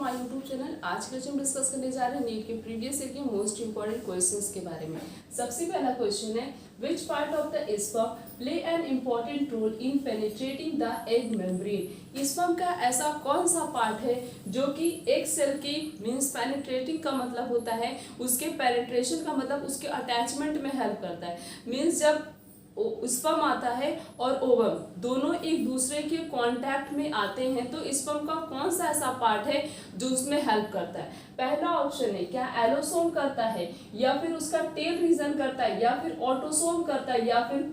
My YouTube channel. आज के जो हम डिस्कस करने जा रहे हैं नीट के प्रीवियस ईयर के मोस्ट इंपॉर्टेंट क्वेश्चंस के बारे में। सबसे पहला क्वेश्चन है which part of the sperm play an important role in penetrating the egg membrane. Sperm का ऐसा कौन सा पार्ट है जो कि एग सेल की मींस पेनिट्रेटिंग का मतलब होता है उसके पेनिट्रेशन का मतलब उसके अटैचमेंट में हेल्प करता है। मींस जब स्पर्म आता है और ओवम दोनों एक दूसरे के कांटेक्ट में आते हैं तो स्पर्म का कौन सा ऐसा पार्ट है जो उसमें हेल्प करता है। पहला ऑप्शन है क्या एलोसोम करता है या फिर उसका टेल रीजन करता है या फिर ऑटोसोम करता है या फिर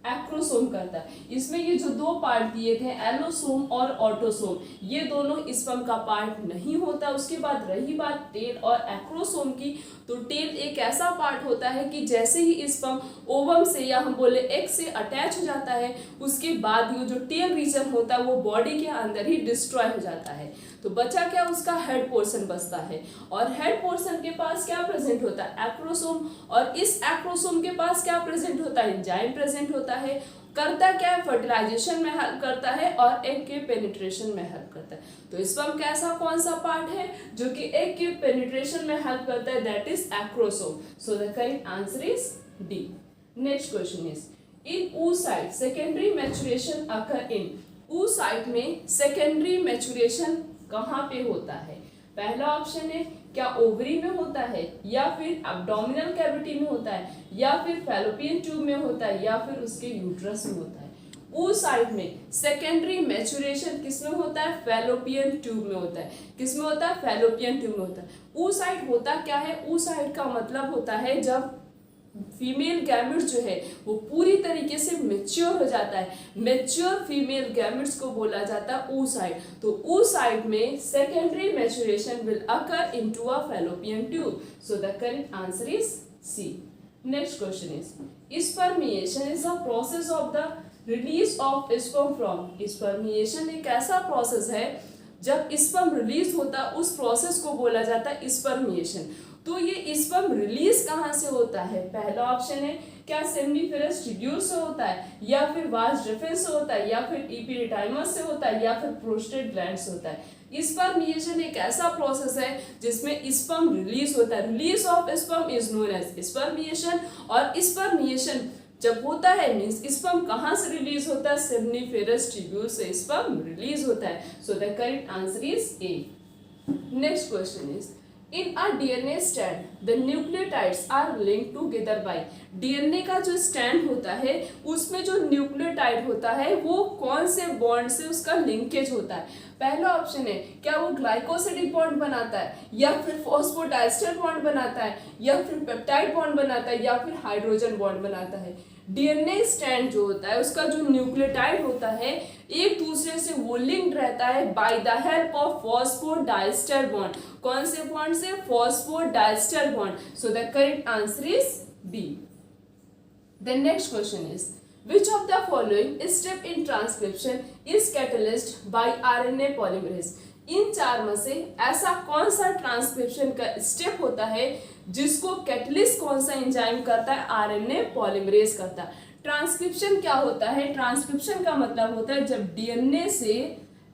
एक्रोसोम करता है। इसमें ये जो दो पार्ट दिए थे एलोसोम और ऑटोसोम ये दोनों स्पर्म का पार्ट नहीं होता। उसके बाद रही बात टेल और एक्रोसोम की, तो टेल एक ऐसा पार्ट होता है कि जैसे ही स्पर्म ओवम से या हम बोले एग से अटैच हो जाता है उसके बाद ये जो टेल रीजन होता है वो बॉडी के अंदर ही डिस्ट्रॉय हो जाता है। तो बचा क्या उसका हेड पोर्शन बचता है और हेड पोर्शन के पास क्या प्रेजेंट होता है एक्रोसोम, और इस एक्रोसोम के पास क्या प्रेजेंट होता है एंजाइम प्रेजेंट होता है। करता क्या है फर्टिलाइजेशन में हेल्प करता है और एग के पेनिट्रेशन में हेल्प करता है। तो स्पर्म का ऐसा कौन सा पार्ट है जो कि एग के पेनिट्रेशन में हेल्प करता है, that is acrosome. So the correct answer is D. Next question is in oocyte secondary maturation occur in. oocyte में सेकेंडरी मैच्योरेशन कहाँ पे होता है। पहला ऑप्शन है क्या ओवरी में होता है या फिर एब्डोमिनल कैविटी में होता है या फिर फैलोपियन ट्यूब में होता है या फिर उसके यूट्रस में होता है। oocyte में सेकेंडरी मैच्योरेशन किसमें होता है फैलोपियन ट्यूब में होता है। किसमें होता है फैलोपियन ट्यूब में होता है। oocyte होता क्या है, oocyte का मतलब होता है जब फीमेल गैमेट्स जो है वो पूरी तरीके से मेच्योर हो जाता है। मेच्योर फीमेल गैमेट्स को बोला जाता है oocyte। तो oocyte में secondary maturation will occur into a fallopian tube. So the correct answer is C. Next question is spermiation is a process of the release of sperm from. Spermiation एक ऐसा process है जब sperm release होता है उस process को बोला जाता है स्पर्मिएशन। तो ये स्पर्म रिलीज कहाँ से होता है। पहला ऑप्शन है क्या सेमनीफेरस ट्यूब्यूल से होता है या फिर वास डेफरेंस से होता है या फिर एपिडिडाइमस से होता है या फिर प्रोस्टेट ग्लैंड से होता है। स्पर्मिएशन एक ऐसा प्रोसेस है जिसमें स्पर्म रिलीज होता है। Release of sperm is known as spermiation. और स्पर्मिएशन जब होता है मींस स्पर्म कहाँ से रिलीज होता है सेमनीफेरस ट्यूब्यूल से स्पर्म रिलीज होता है। So the correct answer is a. Next question is In a DNA strand, the nucleotides are linked together by। DNA का जो स्टैंड होता है उसमें जो न्यूक्लियोटाइड होता है वो कौन से बॉन्ड से उसका लिंकेज होता है। पहला ऑप्शन है क्या वो ग्लाइकोसिडिक बॉन्ड बनाता है या फिर फॉस्फोडाइस्टर बॉन्ड बनाता है या फिर पेप्टाइड बॉन्ड बनाता है या फिर हाइड्रोजन बॉन्ड बनाता है। डीएनए स्टैंड जो होता है उसका जो न्यूक्लियोटाइड होता है एक दूसरे से वो लिंक्ड रहता है by the help of phosphodiester bond. कौन से बॉन्ड से phosphodiester bond. So the correct answer is B. The next question is which of the following step in transcription is catalyzed by RNA polymerase। इन चार में से ऐसा कौन सा transcription का स्टेप होता है जिसको कैटलिस्ट कौन सा एंजाइम करता है आरएनए पॉलीमरेज करता है। ट्रांसक्रिप्शन क्या होता है, ट्रांसक्रिप्शन का मतलब होता है जब डीएनए से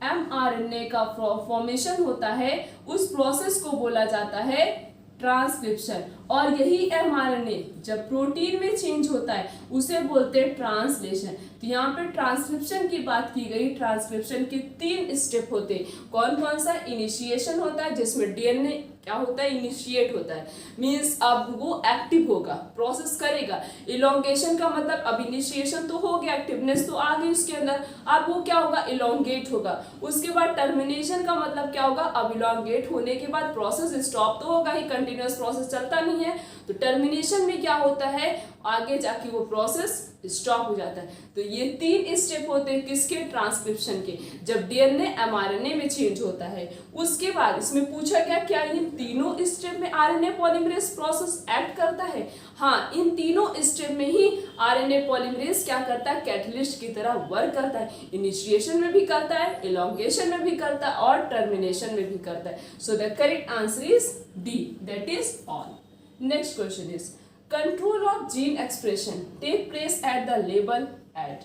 एमआरएनए का फॉर्मेशन होता है उस प्रोसेस को बोला जाता है ट्रांसक्रिप्शन। और यही एमआरएनए जब प्रोटीन में चेंज होता है उसे बोलते हैं ट्रांसलेशन। तो यहाँ पे ट्रांसक्रिप्शन की बात की गई। ट्रांसक्रिप्शन के 3 स्टेप होते हैं। कौन कौन सा, इनिशिएशन होता है जिसमें डीएनए क्या होता है इनिशिएट होता है मींस अब वो एक्टिव होगा प्रोसेस करेगा। इलोंगेशन का मतलब अब इनिशिएशन तो हो गया एक्टिवनेस तो आ गई उसके अंदर, अब वो क्या होगा इलोंगेट होगा। उसके बाद टर्मिनेशन का मतलब क्या होगा, अब इलोंगेट होने के बाद प्रोसेस स्टॉप तो होगा ही, कंटिन्यूअस प्रोसेस चलता नहीं है। तो टर्मिनेशन में क्या होता है आगे जाके वो प्रोसेस स्टॉप हो जाता है। तो ये 3 स्टेप होते हैं किसके, ट्रांसक्रिप्शन के, जब डीएनए एमआरएनए में चेंज होता है। उसके बाद इसमें पूछा गया क्या इन तीनों स्टेप में आरएनए पॉलीमरेज प्रोसेस एक्ट करता है। हाँ, इन तीनों स्टेप में ही आरएनए पॉलीमरेज क्या करता है कैटलिस्ट की तरह वर्क करता है। इनिशिएशन में भी करता है, इलोंगेशन में भी करता है और टर्मिनेशन में भी करता है। So the correct answer is D, that is all. Next question is control of gene expression take place at the level at.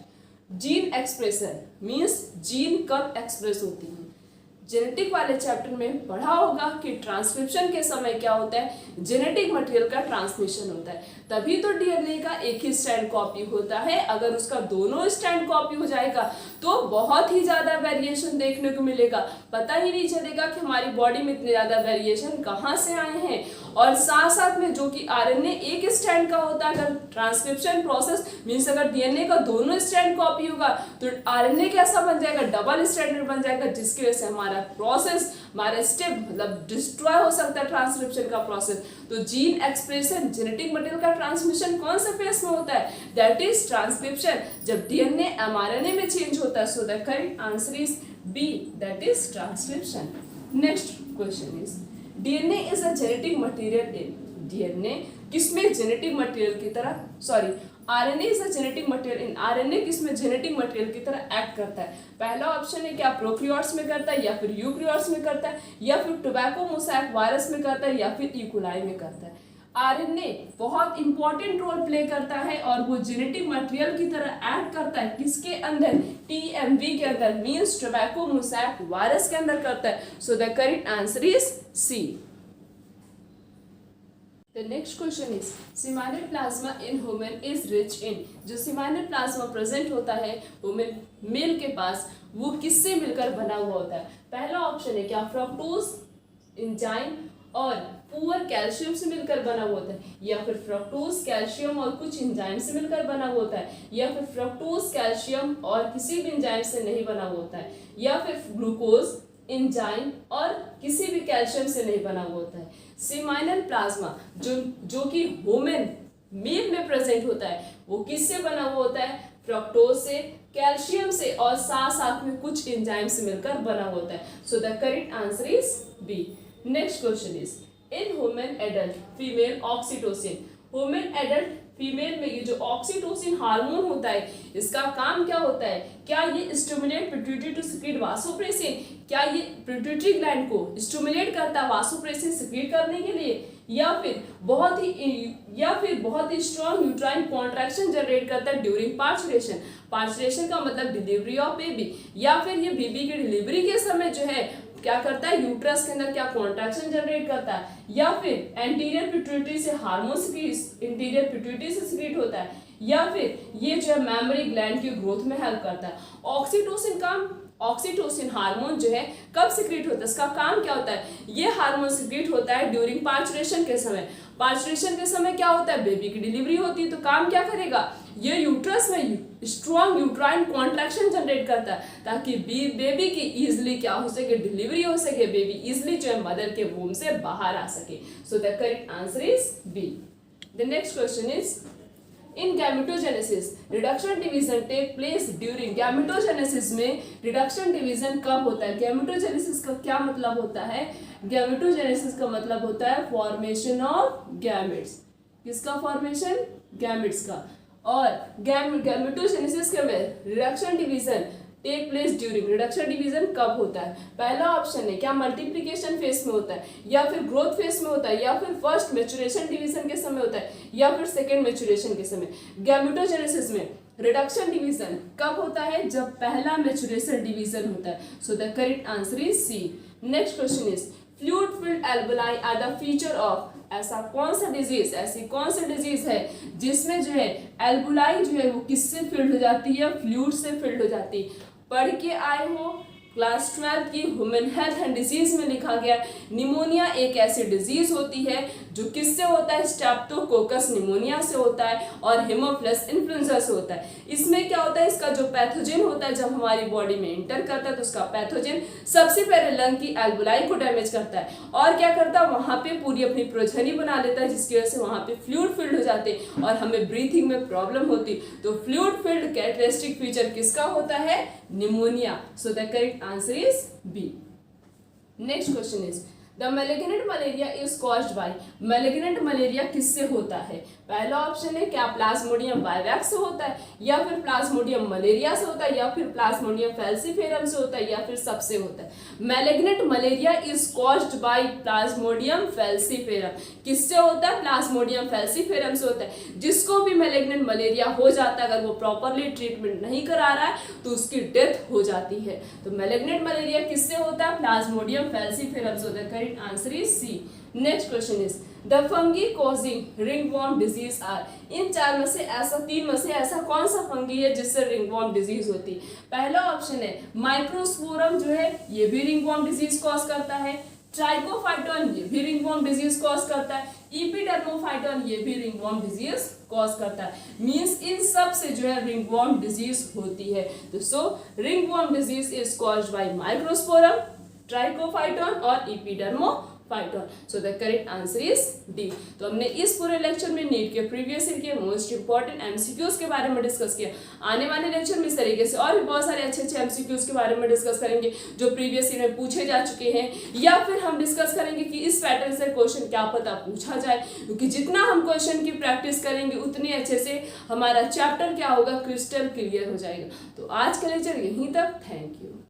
Gene expression means gene कब एक्सप्रेस होती है। जेनेटिक वाले चैप्टर में पढ़ा होगा कि ट्रांसक्रिप्शन के समय क्या होता है, जेनेटिक मटेरियल का ट्रांसमिशन होता है, तभी तो डीएनए का एक ही स्ट्रैंड कॉपी होता है। अगर उसका दोनों स्ट्रैंड कॉपी हो जाएगा तो बहुत ही ज़्यादा वेरिएशन देखने को मिलेगा, पता ही नहीं चलेगा कि हमारी बॉडी में इतने ज़्यादा वेरिएशन कहाँ से आए हैं। और साथ साथ में जो कि आरएनए एक स्ट्रैंड का होता है, अगर ट्रांसक्रिप्शन प्रोसेस मीन्स अगर डीएनए का दोनों स्ट्रैंड कॉपी होगा तो आरएनए कैसा बन जाएगा, डबल स्ट्रैंडेड बन जाएगा, जिसकी वजह से हमारा प्रोसेस, हमारा स्टेप मतलब डिस्ट्रॉय हो सकता है ट्रांसक्रिप्शन का प्रोसेस। तो जीन एक्सप्रेशन, जेनेटिक मटेरियल का ट्रांसमिशन कौन से फेस में होता है, दैट इज ट्रांसक्रिप्शन, जब डीएनए एमआरएनए में चेंज होता है। So the correct answer is B, that is transcription. Next question is DNA is a genetic material in, DNA किसमें जेनेटिक मटेरियल की तरह, sorry RNA is a genetic material in, RNA किसमें genetic material की तरह act करता है। पहला option है क्या प्रोकैरियोट्स में करता है, या फिर यूकैरियोट्स में करता है, या फिर टोबैको मोज़ेक वायरस में करता है, या फिर इकोलाई में करता है। आरएनए बहुत इंपॉर्टेंट रोल प्ले करता है और वो जेनेटिक मटेरियल की तरह एक्ट करता है किसके अंदर, टीएमवी के अंदर, मींस टोबैको मोज़ेक वायरस के अंदर करता है। So the correct answer is C. The next question is seminal plasma in human is rich in, जो seminal plasma प्रेजेंट होता है वुमेन मेल के पास, वो किससे मिलकर बना हुआ होता है। पहला ऑप्शन है क्या फ्रक्टोज एंजाइम और पुअर कैल्शियम से मिलकर बना हुआ होता है, या फिर फ्रक्टोज कैल्शियम और कुछ एंजाइम से मिलकर बना हुआ होता है, या फिर फ्रक्टोज कैल्शियम और किसी भी एंजाइम से नहीं बना हुआ होता है, या फिर ग्लूकोज एंजाइम और किसी भी कैल्शियम से नहीं बना हुआ होता है। सेमाइनल प्लाज्मा जो कि ह्यूमन मेल में प्रेजेंट होता है वो किससे बना हुआ होता है, फ्रक्टोज से, कैल्शियम से और साथ साथ में कुछ एंजाइम से मिलकर बना होता है। So the correct answer is B. Next question is in human adult female oxytocin, human adult female में ये जो ऑक्सीटोसिन हार्मोन होता है इसका काम क्या होता है, क्या ये stimulate pituitary to secrete vasopressin, क्या ये पिट्यूटरी ग्लैंड को स्टिमुलेट करता है वासोप्रेसिन सिक्रीट करने के लिए, या फिर बहुत ही स्ट्रॉन्ग यूट्राइन कॉन्ट्रैक्शन जनरेट करता है ड्यूरिंग पार्चुरेशन, पार्चुरेशन का मतलब डिलीवरी ऑफ बेबी, या फिर ये बेबी की डिलीवरी के समय जो है क्या करता है यूट्रस के अंदर क्या कॉन्ट्रैक्शन जनरेट करता है, या फिर एंटीरियर पिट्यूटरी से हार्मोन इंटीरियर पिट्यूटरी से सिक्रीट होता है, या फिर ये जो है मेमोरी ग्लैंड की ग्रोथ में हेल्प करता है। ऑक्सीटोसिन हार्मोन जो है कब सिक्रीट होता है, इसका काम क्या होता है, ये हार्मोन सिक्रीट होता है ड्यूरिंग पार्चुरेशन के समय। पार्चुरेशन के समय क्या होता है, बेबी की डिलीवरी होती है, तो काम क्या करेगा, ये यूट्रस में स्ट्रॉन्ग यूट्राइन कॉन्ट्रैक्शन जनरेट करता है ताकि बेबी की इजिली क्या हो सके, डिलीवरी हो सके, बेबी इजिली जो है मदर के वूम से बाहर आ सके। So the correct answer is B. The next question is in gametogenesis reduction division take place during, gametogenesis में रिडक्शन डिवीजन कब होता है। गैमेटोजेनेसिस का क्या मतलब होता है, गैमेटोजेनेसिस का मतलब होता है फॉर्मेशन ऑफ गैमेट्स, किसका फॉर्मेशन, गैमेट्स का। और गैमेटोजेनेसिस के में reduction division take place during, reduction division कब होता है। पहला ऑप्शन है क्या मल्टीप्लिकेशन फेज में होता है, या फिर ग्रोथ फेज में होता है, या फिर फर्स्ट मैच्योरेशन डिवीजन के समय होता है, या फिर सेकेंड मैच्योरेशन के समय। गैमेटोजेनेसिस में रिडक्शन डिवीजन कब होता है, जब पहला मैच्योरेशन डिवीजन होता है। So the correct answer is C. Next question is fluid filled एल्बुलाई आर द फीचर ऑफ, ऐसा कौन सा डिजीज, ऐसी कौन सी डिजीज है जिसमें जो है एल्बुलाई जो है वो किससे फिल्ड हो जाती है, फ्लूइड से फिल्ड हो जाती है। पढ़ के आए हो क्लास 12 की ह्यूमन हेल्थ एंड डिजीज में लिखा गया निमोनिया एक ऐसी डिजीज होती है जो किससे होता है, स्ट्रेप्टोकोकस निमोनिया से होता है और हेमोफिलस इन्फ्लुएंजा से होता है। इसमें क्या होता है, इसका जो पैथोजन होता है जब हमारी बॉडी में एंटर करता है तो उसका पैथोजन सबसे पहले लंग की एल्बुलाई को डैमेज करता है और क्या करता है वहाँ पे पूरी अपनी प्रोजनी बना लेता है, जिसकी वजह से वहाँ पे फ्लूइड फिल्ड हो जाते हैं और हमें ब्रीथिंग में प्रॉब्लम होती। तो फ्लूइड फिल्ड कैरेक्टरिस्टिक फीचर किसका होता है, pneumonia. So the correct answer is B. Next question is the malignant malaria is caused by, malignant malaria किससे होता है? पहला ऑप्शन है क्या प्लाज्मोडियम वाइवैक्स से होता है, या फिर प्लाज्मोडियम मलेरिया से होता है, या फिर प्लाज्मोडियम फैल्सीफेरम से होता है, या फिर सबसे होता है। Malignant malaria is caused bye Plasmodium falciparum, किससे होता है? प्लाज्मोडियम फैल्सीफेरम से होता है। जिसको भी मैलिग्नेंट मलेरिया हो जाता है, अगर वो प्रॉपरली ट्रीटमेंट नहीं करा रहा है तो उसकी डेथ हो जाती है। तो मैलिग्नेंट मलेरिया किससे होता है? प्लाज्मोडियम फैल्सीफेरम से होता है। Correct answer is C. Next question is the fungi causing ringworm disease are, इन चार में से ऐसा, तीन में से ऐसा कौन सा फंगी है जिससे रिंगवॉर्म डिजीज होती है? पहला ऑप्शन है माइक्रोस्पोरम, जो है ये भी रिंगवॉर्म डिजीज कॉज करता है। ट्राइकोफाइटोन ये भी रिंगवॉर्म डिजीज कॉज करता है। इपिडर्मोफाइटोन ये भी रिंगवॉर्म डिजीज कॉज करता है। मींस इन सब से जो है रिंगवॉर्म डिजीज होती है। तो so ringworm disease is caused by microsporum, trichophyton और epidermophyton. So the correct answer is D. तो हमने इस पूरे लेक्चर में नीट के प्रीवियस ईयर के मोस्ट इंपॉर्टेंट एमसीक्यूज के बारे में डिस्कस किया। आने वाले लेक्चर में इस तरीके से और भी बहुत सारे अच्छे अच्छे एमसीक्यूज के बारे में डिस्कस करेंगे जो प्रीवियस ईयर में पूछे जा चुके हैं, या फिर हम डिस्कस करेंगे कि इस पैटर्न से क्वेश्चन क्या पता पूछा जाए, क्योंकि जितना हम क्वेश्चन की प्रैक्टिस करेंगे उतनी अच्छे से हमारा चैप्टर क्या होगा, क्रिस्टल क्लियर हो जाएगा। तो आज का लेक्चर यहीं तक। Thank you.